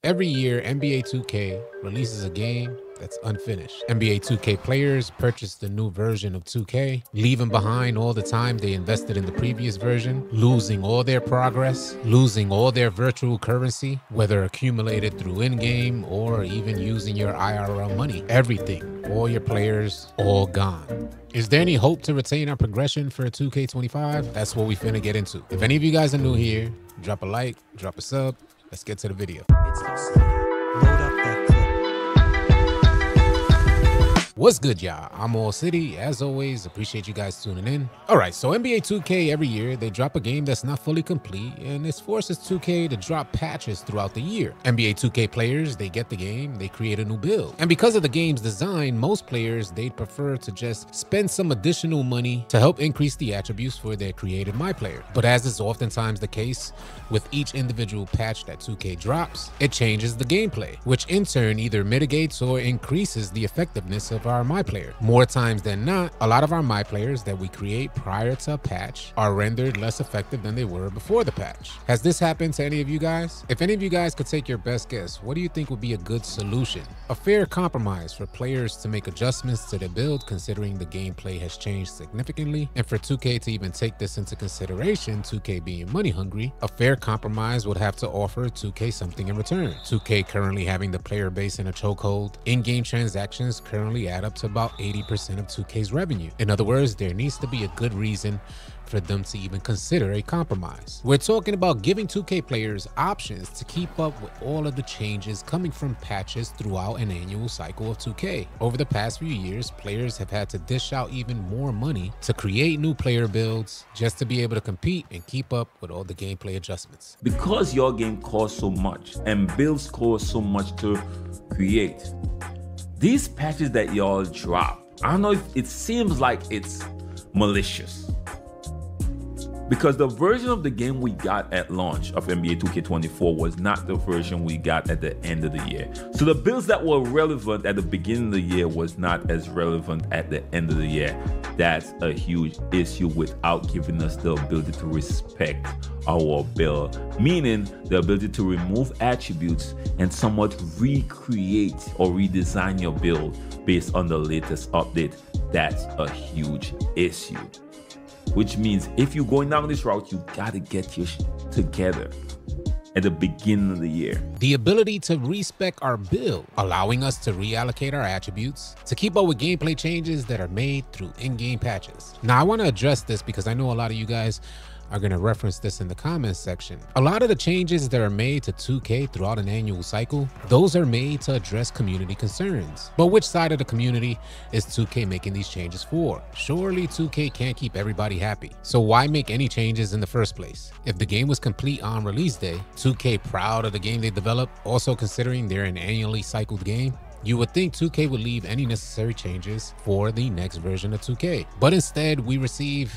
Every year, NBA 2K releases a game that's unfinished. NBA 2K players purchase the new version of 2K, leaving behind all the time they invested in the previous version, losing all their progress, losing all their virtual currency, whether accumulated through in-game or even using your IRL money. Everything, all your players, all gone. Is there any hope to retain our progression for 2K25? That's what we finna get into. If any of you guys are new here, drop a like, drop a sub. Let's get to the video. It's AllCity. Load up that clip. What's good, y'all? I'm AllCity. As always, appreciate you guys tuning in. All right, so NBA 2K every year, they drop a game that's not fully complete, and this forces 2K to drop patches throughout the year. NBA 2K players, they get the game, they create a new build. And because of the game's design, most players, they'd prefer to just spend some additional money to help increase the attributes for their created My Player. But as is oftentimes the case with each individual patch that 2K drops, it changes the gameplay, which in turn either mitigates or increases the effectiveness of our My Player. More times than not, a lot of our My Players that we create prior to a patch are rendered less effective than they were before the patch. Has this happened to any of you guys? If any of you guys could take your best guess, what do you think would be a good solution? A fair compromise for players to make adjustments to their build considering the gameplay has changed significantly, and for 2K to even take this into consideration, 2K being money hungry, a fair compromise would have to offer 2K something in return. 2K currently having the player base in a chokehold, in-game transactions currently add up to about 80% of 2K's revenue. In other words, there needs to be a good reason for them to even consider a compromise. We're talking about giving 2K players options to keep up with all of the changes coming from patches throughout an annual cycle of 2K. Over the past few years, players have had to dish out even more money to create new player builds just to be able to compete and keep up with all the gameplay adjustments. Because your game costs so much and builds cost so much to create, these patches that y'all drop, I don't know if it seems like it's malicious. Because the version of the game we got at launch of NBA 2K24 was not the version we got at the end of the year. So the builds that were relevant at the beginning of the year was not as relevant at the end of the year. That's a huge issue without giving us the ability to respect our build, meaning the ability to remove attributes and somewhat recreate or redesign your build based on the latest update. That's a huge issue. Which means if you're going down this route, you gotta get your shit together at the beginning of the year. The ability to respec our build, allowing us to reallocate our attributes to keep up with gameplay changes that are made through in-game patches. Now, I want to address this because I know a lot of you guys are going to reference this in the comments section. A lot of the changes that are made to 2K throughout an annual cycle, those are made to address community concerns. But which side of the community is 2K making these changes for? Surely 2K can't keep everybody happy. So why make any changes in the first place? If the game was complete on release day, 2K proud of the game they developed, also considering they're an annually cycled game, you would think 2K would leave any necessary changes for the next version of 2K. But instead, we receive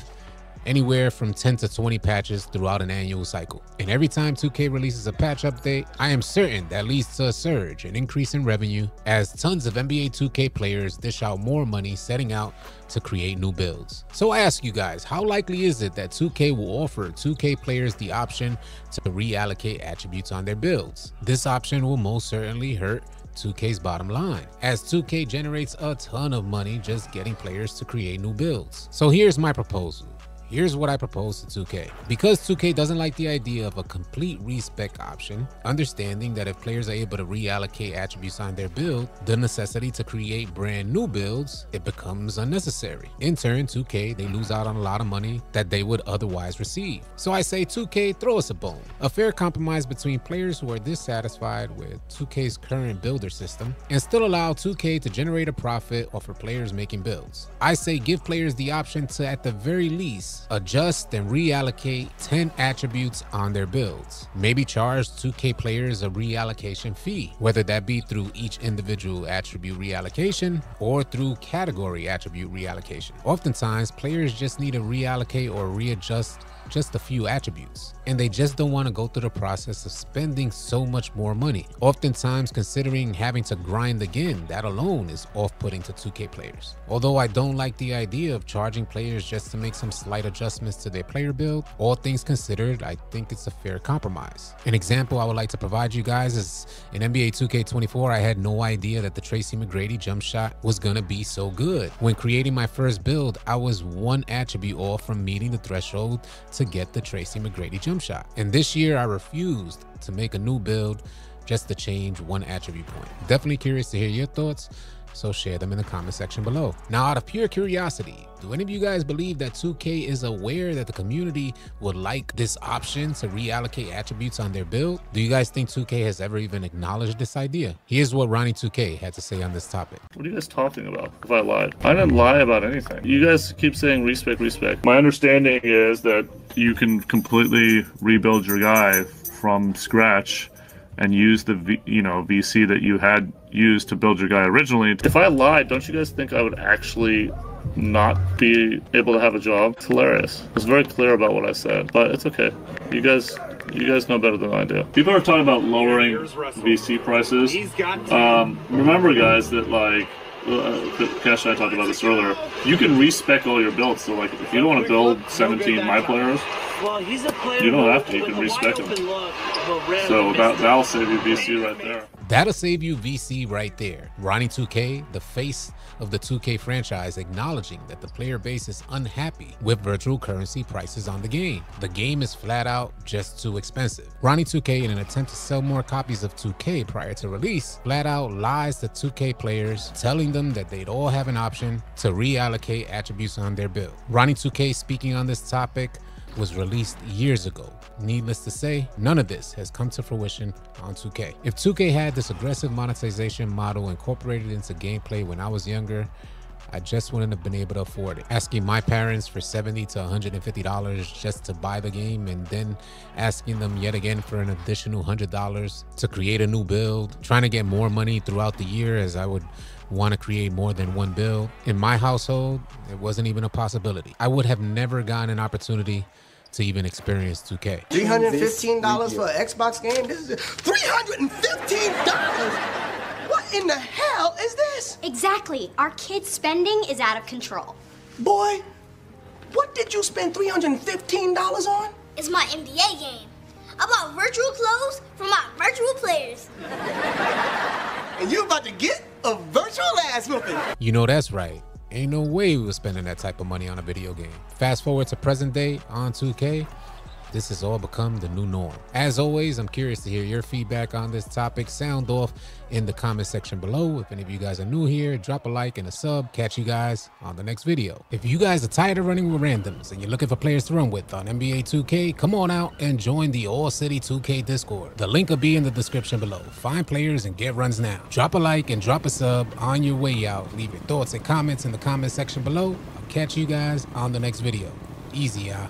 anywhere from 10 to 20 patches throughout an annual cycle. And every time 2K releases a patch update, I am certain that leads to a surge, an increase in revenue, as tons of NBA 2K players dish out more money setting out to create new builds. So I ask you guys, how likely is it that 2K will offer 2K players the option to reallocate attributes on their builds? This option will most certainly hurt 2K's bottom line, as 2K generates a ton of money just getting players to create new builds. So here's my proposal. Here's what I propose to 2K. Because 2K doesn't like the idea of a complete respec option, understanding that if players are able to reallocate attributes on their build, the necessity to create brand new builds, it becomes unnecessary. In turn, 2K, they lose out on a lot of money that they would otherwise receive. So I say 2K, throw us a bone. A fair compromise between players who are dissatisfied with 2K's current builder system and still allow 2K to generate a profit off of players making builds. I say give players the option to, at the very least, adjust and reallocate 10 attributes on their builds. Maybe charge 2K players a reallocation fee, whether that be through each individual attribute reallocation or through category attribute reallocation. Oftentimes, players just need to reallocate or readjust just a few attributes, and they just don't want to go through the process of spending so much more money. Oftentimes, considering having to grind again, that alone is off-putting to 2K players. Although I don't like the idea of charging players just to make some slight adjustments to their player build, all things considered, I think it's a fair compromise. An example I would like to provide you guys is in NBA 2K24, I had no idea that the Tracy McGrady jump shot was gonna be so good. When creating my first build, I was one attribute off from meeting the threshold to get the Tracy McGrady jump shot. And this year I refused to make a new build just to change one attribute point. Definitely curious to hear your thoughts, so share them in the comment section below. Now, out of pure curiosity, do any of you guys believe that 2K is aware that the community would like this option to reallocate attributes on their build? Do you guys think 2K has ever even acknowledged this idea? Here's what Ronnie 2K had to say on this topic. What are you guys talking about? If I lied, I didn't lie about anything. You guys keep saying respec. My understanding is that you can completely rebuild your guy from scratch and use the VC that you had used to build your guy originally. If I lied, don't you guys think I would actually not be able to have a job? It's hilarious. I was very clear about what I said, but it's okay. You guys know better than I do. People are talking about lowering VC prices. Remember, guys, that Cash and I talked about this earlier. You can respec all your builds. So, like, if you don't want to build 17 my players, you don't have to. You can respec them. So that'll save you VC right there. That'll save you VC right there. Ronnie 2K, the face of the 2K franchise, acknowledging that the player base is unhappy with virtual currency prices on the game. The game is flat out just too expensive. Ronnie 2K, in an attempt to sell more copies of 2K prior to release, flat out lies to 2K players, telling them that they'd all have an option to reallocate attributes on their build. Ronnie 2K, speaking on this topic, was released years ago. Needless to say, none of this has come to fruition on 2K. If 2K had this aggressive monetization model incorporated into gameplay when I was younger, I just wouldn't have been able to afford it. Asking my parents for $70 to $150 just to buy the game, and then asking them yet again for an additional $100 to create a new build, trying to get more money throughout the year as I would want to create more than one build. In my household, it wasn't even a possibility. I would have never gotten an opportunity to even experience 2K. $315 for an Xbox game? This is $315! What in the hell is this? Exactly. Our kids' spending is out of control. Boy, what did you spend $315 on? It's my NBA game. I bought virtual clothes for my virtual players. And you about to get a virtual ass whooping. You know that's right. Ain't no way we were spending that type of money on a video game. Fast forward to present day on 2K, this has all become the new norm. As always, I'm curious to hear your feedback on this topic. Sound off in the comment section below. If any of you guys are new here, drop a like and a sub. Catch you guys on the next video. If you guys are tired of running with randoms and you're looking for players to run with on NBA 2K, come on out and join the AllCity 2K Discord. The link will be in the description below. Find players and get runs now. Drop a like and drop a sub on your way out. Leave your thoughts and comments in the comment section below. I'll catch you guys on the next video. Easy, y'all.